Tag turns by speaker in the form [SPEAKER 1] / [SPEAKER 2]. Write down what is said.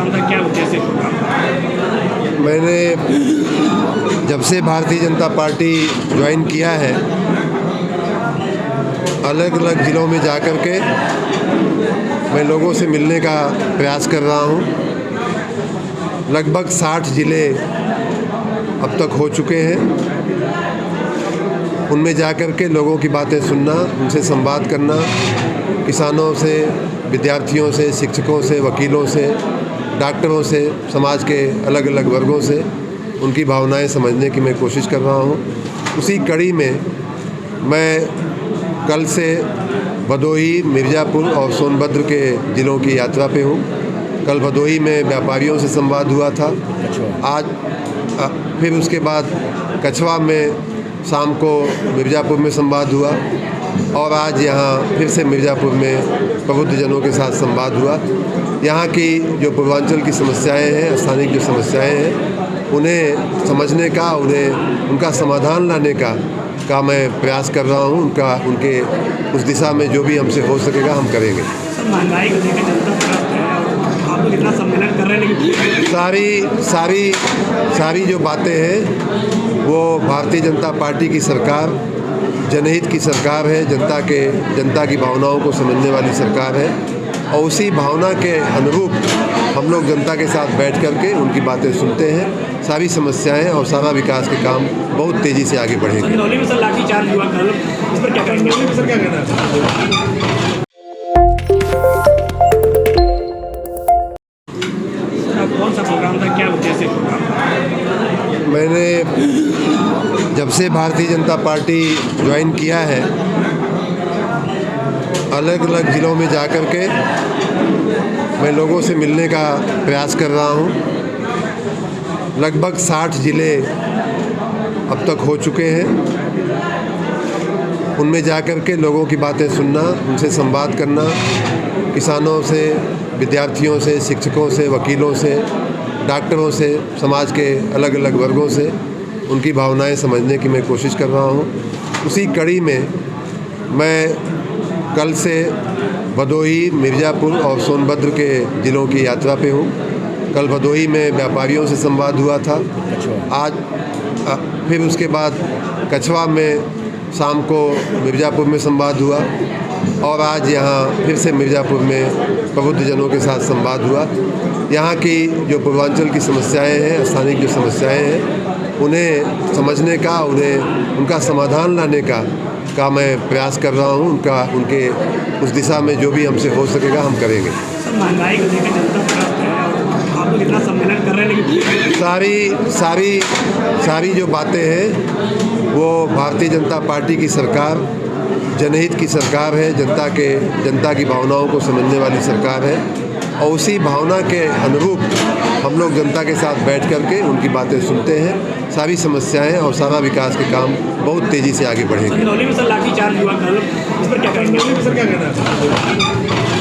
[SPEAKER 1] Programme था, क्या उद्देश्य प्रोग्राम?
[SPEAKER 2] मैंने जब से भारतीय जनता पार्टी ज्वाइन किया है, अलग अलग ज़िलों में जा कर के मैं लोगों से मिलने का प्रयास कर रहा हूँ। लगभग 60 ज़िले अब तक हो चुके हैं। उनमें जा कर के लोगों की बातें सुनना, उनसे संवाद करना, किसानों से, विद्यार्थियों से, शिक्षकों से, वकीलों से, डॉक्टरों से, समाज के अलग अलग वर्गों से उनकी भावनाएं समझने की मैं कोशिश कर रहा हूं। उसी कड़ी में मैं कल से भदोही, मिर्ज़ापुर और सोनभद्र के ज़िलों की यात्रा पे हूं। कल भदोही में व्यापारियों से संवाद हुआ था। आज फिर उसके बाद कछवा में शाम को मिर्ज़ापुर में संवाद हुआ और आज यहाँ फिर से मिर्ज़ापुर में प्रबुद्धजनों के साथ संवाद हुआ। यहाँ की जो पूर्वांचल की समस्याएं हैं, स्थानीय जो समस्याएं हैं, उन्हें समझने का, उनका समाधान लाने का मैं प्रयास कर रहा हूँ। उनके उस दिशा में जो भी हमसे हो सकेगा हम करेंगे।
[SPEAKER 1] महंगाई को लेकर जनता त्रस्त है और आप लोग इतना सम्मेलन कर रहे हैं, लेकिन
[SPEAKER 2] सारी जो बातें हैं वो भारतीय जनता पार्टी की सरकार जनहित की सरकार है, जनता की भावनाओं को समझने वाली सरकार है और उसी भावना के अनुरूप हम लोग जनता के साथ बैठ कर के उनकी बातें सुनते हैं। सारी समस्याएं और सारा विकास के काम बहुत तेज़ी से आगे बढ़ेंगे।
[SPEAKER 1] सिंगरौली में सर लाठीचार्ज हुआ कल, इस पर क्या कहेंगे? सर क्या कहना है? कौन सा प्रोग्राम था, क्या उद्देश्य प्रोग्राम?
[SPEAKER 2] मैंने जब से भारतीय जनता पार्टी ज्वाइन किया है, अलग अलग ज़िलों में जा कर के मैं लोगों से मिलने का प्रयास कर रहा हूँ। लगभग 60 ज़िले अब तक हो चुके हैं। उनमें जा कर के लोगों की बातें सुनना, उनसे संवाद करना, किसानों से, विद्यार्थियों से, शिक्षकों से, वकीलों से, डॉक्टरों से, समाज के अलग अलग वर्गों से उनकी भावनाएं समझने की मैं कोशिश कर रहा हूँ। उसी कड़ी में मैं कल से भदोही, मिर्ज़ापुर और सोनभद्र के ज़िलों की यात्रा पे हूँ। कल भदोही में व्यापारियों से संवाद हुआ था। आज फिर उसके बाद कछवा में शाम को मिर्ज़ापुर में संवाद हुआ और आज यहाँ फिर से मिर्ज़ापुर में प्रबुद्धजनों के साथ संवाद हुआ। यहाँ की जो पूर्वांचल की समस्याएं हैं, स्थानीय जो समस्याएं हैं, उन्हें समझने का, उनका समाधान लाने का मैं प्रयास कर रहा हूँ। उनके उस दिशा में जो भी हमसे हो सकेगा हम करेंगे।
[SPEAKER 1] सर महंगाई को लेकर जनता त्रस्त है और आप लोग इतना सम्मेलन कर रहे हैं, लेकिन
[SPEAKER 2] सारी जो बातें हैं वो भारतीय जनता पार्टी की सरकार जनहित की सरकार है, जनता की भावनाओं को समझने वाली सरकार है और उसी भावना के अनुरूप हम लोग जनता के साथ बैठ कर के उनकी बातें सुनते हैं। सारी समस्याएं और सारा विकास के काम बहुत तेज़ी से आगे बढ़ेंगे।
[SPEAKER 1] सिंगरौली में सर लाठीचार्ज हुआ कल, इस पर क्या कहेंगे? सर क्या कहना है?